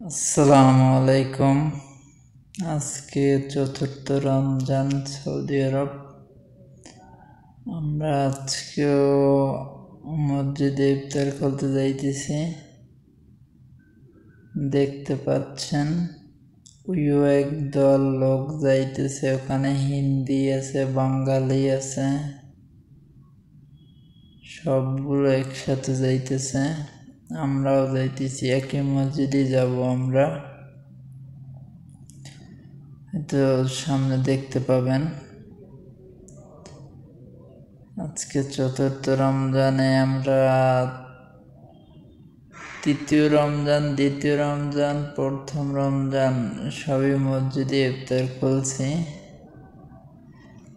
আসসালামু আলাইকুম। আজকে চতুর্থ রমজান সৌদি আরব। আমরা আজকেও মসজিদে ইফতার করতে যাইতেছি। দেখতে পাচ্ছেন একদল লোক যাইতেছে, ওখানে হিন্দি আছে, বাঙালি আছে, সবগুলো একসাথে যাইতেছে। আমরাও যাইতেছি, একই মসজিদে যাব আমরা। তো সামনে দেখতে পাবেন। আজকে চতুর্থ রমজানে আমরা তৃতীয় রমজান, দ্বিতীয় রমজান, প্রথম রমজান সবই মসজিদে ইফতার করছি।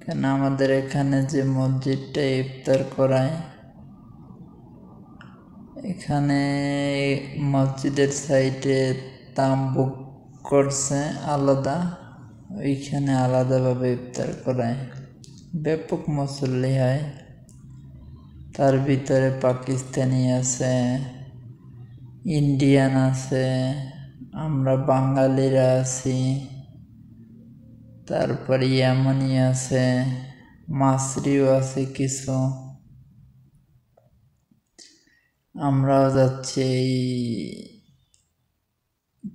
কেন আমাদের এখানে যে মসজিদটা ইফতার করায়, এখানে মসজিদের সাইডে তাম্বুক করছে আলাদা, ওইখানে আলাদাভাবে ইফতার করায়। ব্যাপক মুসল্লি হয়। তার ভিতরে পাকিস্তানি আছে, ইন্ডিয়ান আছে, আমরা বাঙালিরা আছি, তারপর ইয়ামানি আছে, মাসরিও আছে কিছু। আমরাও যাচ্ছি। এই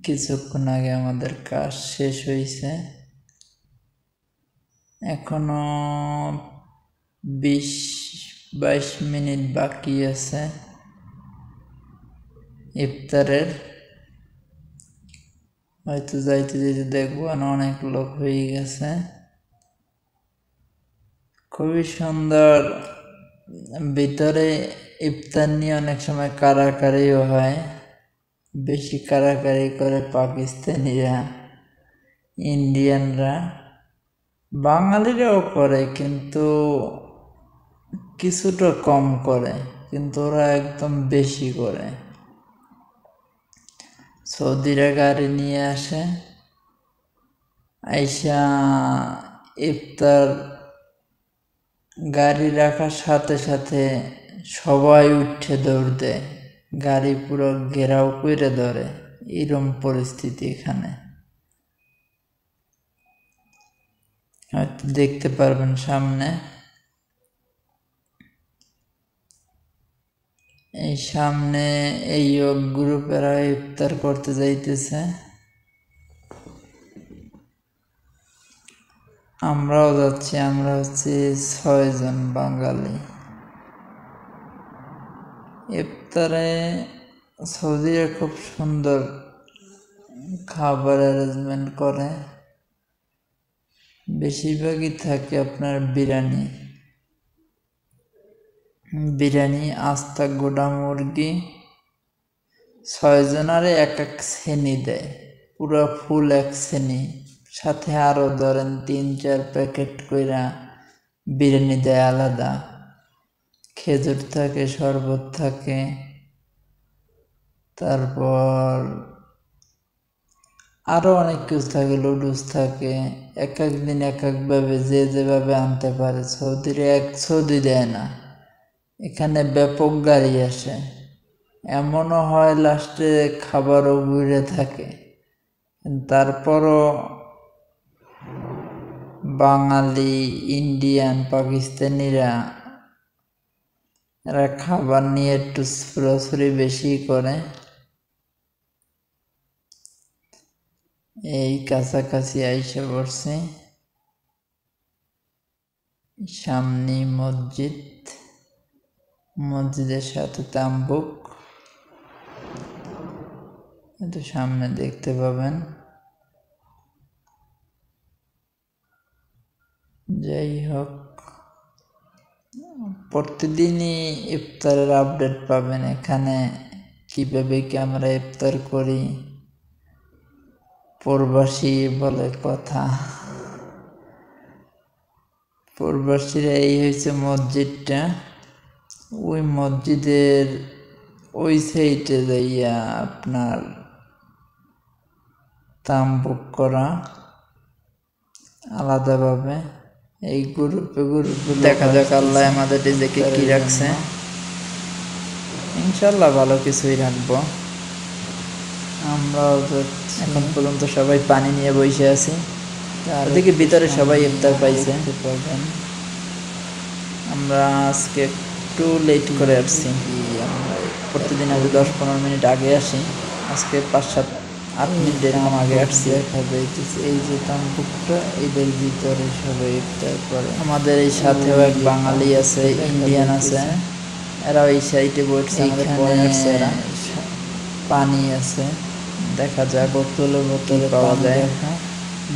কিছুক্ষণ আগে আমাদের কাজ শেষ হয়েছে, এখনো 20-22 মিনিট বাকি আছে ইফতারের। হয়তো যাইতে যেতে দেখবো অনেক লোক হয়ে গেছে। খুবই সুন্দর। ভিতরে ইফতার নিয়ে অনেক সময় কারাকারিও হয়। বেশি কারাকারি করে পাকিস্তানিরা, ইন্ডিয়ানরা, বাঙালিরাও করে, কিন্তু কিছুটা কম করে, কিন্তু ওরা একদম বেশি করে। সৌদিরা গাড়ি নিয়ে আসে, আইসা ইফতার গাড়ি রাখার সাথে সাথে সবাই উঠে দৌড় দেয়, গাড়ি পুরো ঘেরাও করে ধরে। এরম পরিস্থিতি এখানে। হয়তো দেখতে পারবেন সামনে। এই সামনে এই গ্রুপেরা ইফতার করতে যাইতেছে। আমরাও যাচ্ছি। আমরা হচ্ছি 6 জন বাঙালি। ইফতারে সৌদিরা খুব সুন্দর খাবার অ্যারেঞ্জমেন্ট করে। বেশিরভাগই থাকে আপনার বিরিয়ানি, আস্তা গোটা মুরগি। 6 জনারে এক শ্রেণী দেয়, পুরো ফুল এক শ্রেণী। সাথে আরো ধরেন 3-4 প্যাকেট কইরা বিরিয়ানি দেয় আলাদা। খেজুর থাকে, শরবত থাকে, তারপর আরো অনেক কিছু থাকে, লুডুস থাকে। এক দিন এক একভাবে যে যেভাবে আনতে পারে। সৌদিরে এক সৌদি দেয় না, এখানে ব্যাপক গাড়ি আসে। এমনও হয় লাস্টে খাবারও ঘুরে থাকে। তারপরও বাঙালি, ইন্ডিয়ান, পাকিস্তানিরা এরা খাবার নিয়ে একটু ছুড়াছুড়ি বেশি করে। এই কাছাকাছি আইসা পড়ছে। সামনে মসজিদ, মসজিদের সাথে তাম্বুক, কিন্তু সামনে দেখতে পাবেন। যাই হোক, প্রতিদিনই ইফতারের আপডেট পাবেন এখানে, কিভাবে কি আমরা ইফতার করি। প্রবাসী বলে কথা। প্রবাসীরা এই হয়েছে মসজিদটা। ওই মসজিদের ওই সাইডে যাইয়া আপনার তাম্বুক করা আলাদাভাবে। এই গ্রুপে দেখা যাক আল্লাহ আমাদের রিজিকে কি রাখছে। ইনশাল্লাহ ভালো কিছুই রাখবো। আমরাও এখন পর্যন্ত সবাই পানি নিয়ে বসে আছি। ওদিকে ভিতরে সবাই ইফতার পাইছে। আমরা আজকে একটু লেট করে আসছি। প্রতিদিন আমি 10-15 মিনিট আগে আসি, আজকে 5-7-8 মিনিট এরকম আগে আসছি। দেখা যাইতেছে এই যে তাম্বুকটা, এদের ভিতরে সবাই ইফতার করে। আমাদের এই সাথেও এক বাঙালি আছে, ইন্ডিয়ান আছে, এরা ওই সাইডে বসছে, আমাদের পরে আসছে। এরা পানি আছে, দেখা যাক বোতলে পাওয়া যায়।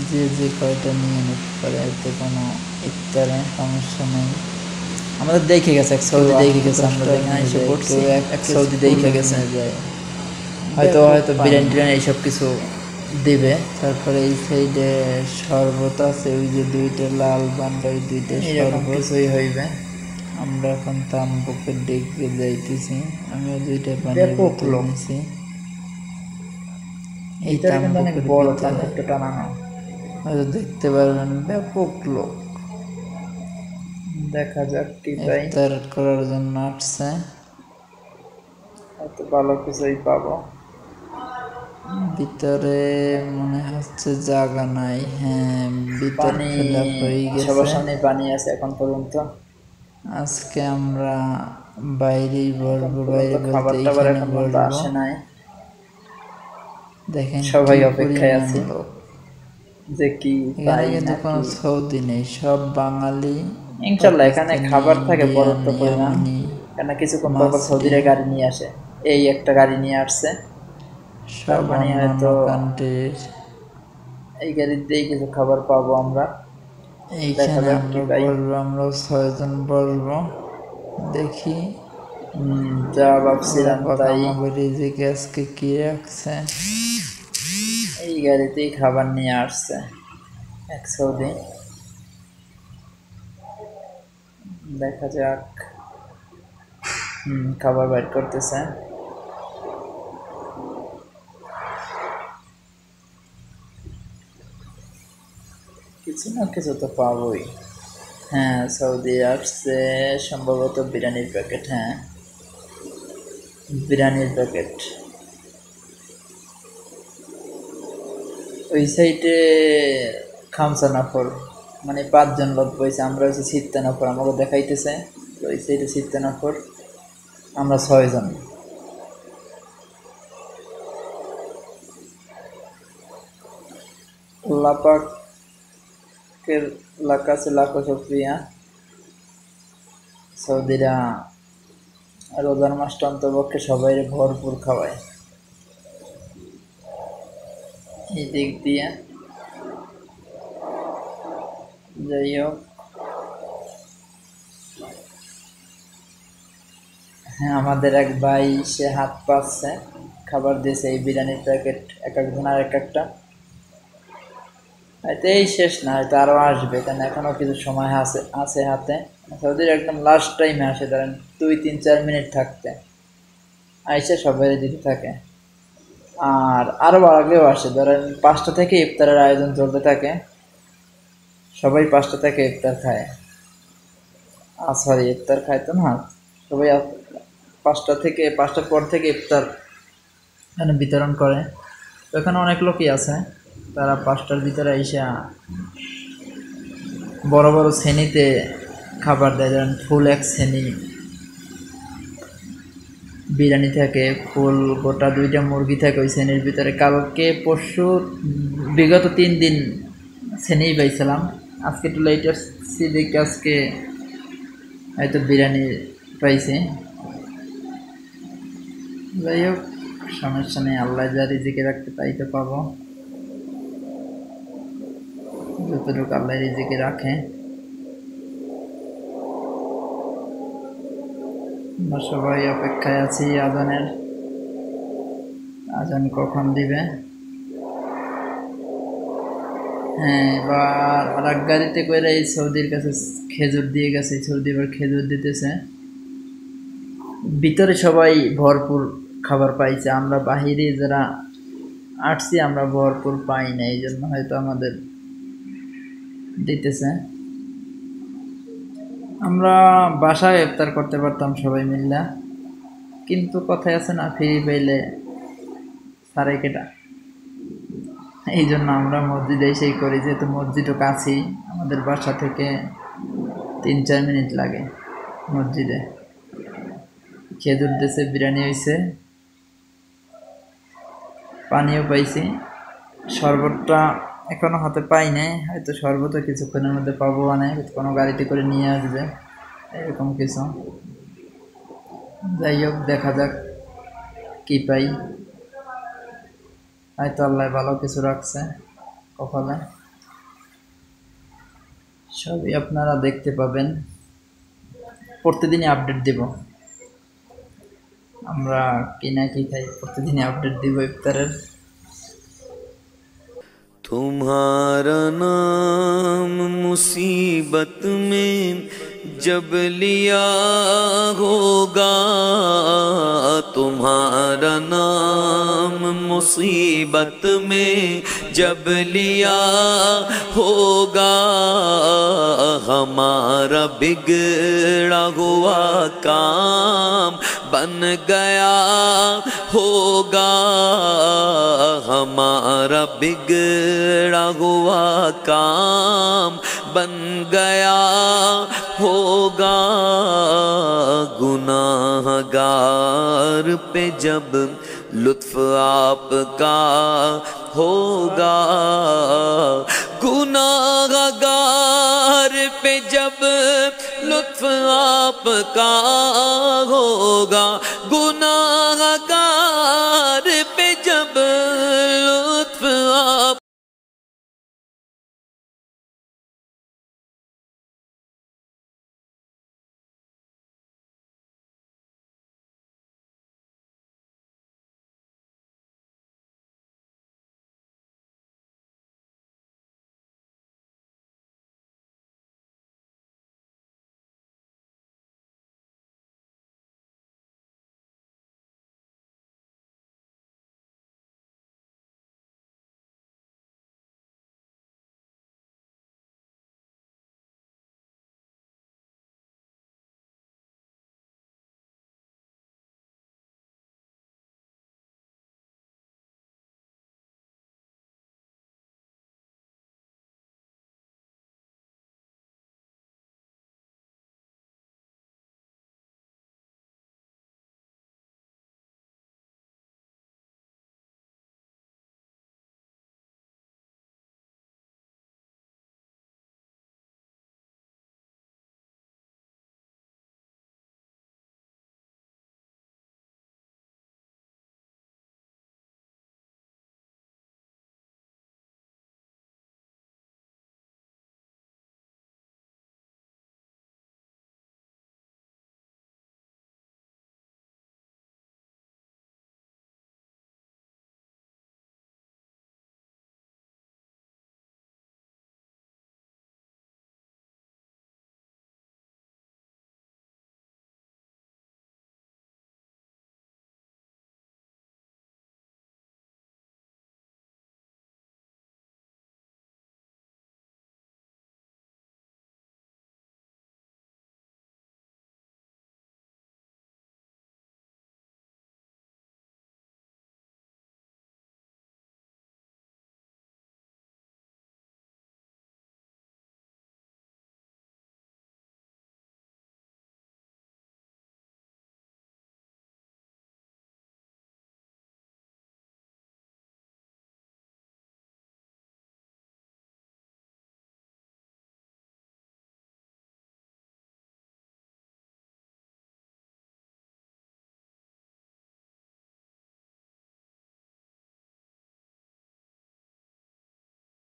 যে যে কয়টা নিয়ে নিতে পারে, এতে কোনো ইফতারে সমস্যা নেই। আমাদের দেখে গেছে, এক সৌদি দেখে গেছে, আমরা যেখানে এসে পড়ছি এক সৌদি দেখে গেছে, হয়তো বিরিয়ানি টিরিয়ানি এইসব কিছু দেবে। তারপরে এই সাইডে শরবত আছে, ওই যে দুইটা লাল বান্ডা, ওই দুইটা শরবত কিছুই হইবে। আমরা এখন তাম্বুকের দিকে যাইতেছি, আমিও দুইটা পানির বোতল নিয়েছি। এই তাম্বুকের বড় তাম্বুকটা টানানো, হয়তো দেখতে পারবেন, ব্যাপক লোক। দেখা যাক কি পাই। ইফতার করার জন্য আসছে, এত ভালো কিছুই পাবো। ভিতরে মনে হচ্ছে জায়গা নাই। হ্যাঁ, ভিতরে হয়ে গেছে, সবার সামনে পানি আছে এখন পর্যন্ত। আজকে আমরা বাইরেই বসবো, বাইরে বলতে এইখানে বসবো। দেখেন সবাই অপেক্ষায় আছে যে কি পাই। কিন্তু কোনো সৌদি নেই, সব বাঙালি। ইনশাল্লাহ এখানে খাবার থাকে পর্যাপ্ত পরিমাণ, কেন কিছুক্ষণ পর সৌদিরা গাড়ি নিয়ে আসে। এই একটা গাড়ি নিয়ে আসছে, সব মানে হয়তো কান্ট্রির। এই গাড়ি দিয়েই কিছু খাবার পাবো আমরা। এইখানে আমরা বসবো, আমরা 6 জন বসবো। দেখি যা ভাবছিলাম তাই। আমাদের রিজিকে আজকে কি রাখছে। এই গাড়িতেই খাবার নিয়ে আসছে এক সৌদি। দেখা যাক। খাবার বাইর করতেছে। কিছু না কিছু তো পাবোই। হ্যাঁ, সৌদি আসছে সম্ভবত বিরিয়ানির প্যাকেট। হ্যাঁ, বিরিয়ানির প্যাকেট। ওই সাইডে খামসা নফর, মানে 5 জন লোক বইছে, আমরা হচ্ছে 7 নফর, আমাকে দেখাইতেছে। তো ওই সাইডে 7 নফর, আমরা 6 জন। আল্লাহ পাকের কাছে লাখো শুকরিয়া। সৌদিরা রোজার মাসটা অন্তপক্ষে সবাই ভরপুর খাওয়ায়। এই দিক দিয়ে যাই হোক, হ্যাঁ, আমাদের এক ভাই সে হাত পাচ্ছে, খাবার দিয়েছে এই বিরিয়ানির প্যাকেট এক একজন আর এক একটা। হয়তো এই শেষ না, হয়তো আরও আসবে, কারণ এখনও কিছু সময় আছে হাতে। সৌদির একদম লাস্ট টাইমে আসে, ধরেন 2-3-4 মিনিট থাকতে আইসে সবাই দিতে থাকে। আর আরও আগেও আসে, ধরেন 5টা থেকে ইফতারের আয়োজন চলতে থাকে, সবাই 5টা থেকে ইফতার খায়। সরি, ইফতার খায় তো না, সবাই 5টার পর থেকে ইফতার এখানে বিতরণ করে। তো এখানে অনেক লোকই আছে, তারা 5টার ভিতরে এসে বড় বড় শ্রেণীতে খাবার দেয়। যেমন ফুল এক শ্রেণী বিরিয়ানি থাকে, ফুল গোটা 2টা মুরগি থাকে ওই শ্রেণীর ভিতরে। কালকে পরশু বিগত 3 দিন শ্রেণী পাইছিলাম, আজকে একটু লেট আসছি দেখে আজকে হয়তো বিরিয়ানি পাইছি। যাই হোক, সমস্যা নেই, আল্লাহ যা রিজিকে রাখতে তাই তো পাবো, যতটুকু আল্লাহ রিজিকে রাখে। আমরা সবাই অপেক্ষায় আছি আজানের, আজান কখন দিবে। হ্যাঁ, এবার আর এক গাড়িতে করে এই সৌদির কাছে খেজুর দিয়ে গেছে, সৌদি এবার খেজুর দিতেছে। ভিতরে সবাই ভরপুর খাবার পাইছে, আমরা বাহিরে যারা আসছি আমরা ভরপুর পাই না, এই জন্য হয়তো আমাদের দিতেছে। আমরা বাসায় ইফতার করতে পারতাম সবাই মিল্লা, কিন্তু কথায় আছে না, ফ্রি পাইলে সারাই কেটা। এই জন্য আমরা মসজিদে এসেই করি, যেহেতু মসজিদও কাছেই, আমাদের বাসা থেকে 3-4 মিনিট লাগে মসজিদে। খেজুর দিয়েছে, বিরিয়ানি হয়েছে, পানিও পাইছি। শরবতটা এখনো হাতে পাই নাই, হয়তো শরবতও কিছুক্ষণের মধ্যে পাবো, মানে কোনো গাড়িতে করে নিয়ে আসবে, এরকম কিছু। যাই হোক, দেখা যাক কি পাই, হয়তো আল্লাহ ভালো কিছু রাখছে কপালে। সবই আপনারা দেখতে পাবেন, প্রতিদিনই আপডেট দিব। আমরা কি না কি খাই প্রতিদিনই আপডেট দিব ইফতারের। तुम्हारा नाम मुसीबत में जब लिया होगा, तुम्हारा नाम मुसीबत में जब लिया होगा, हमारा बिगड़ा हुआ काम बन गया होगा, हमारा बिगड़ा हुआ काम बन गया होगा। गुनाहगार पे जब लुत्फ आपका होगा, गुनाहगार पे जब लुत्फ आपका होगा, गुनाह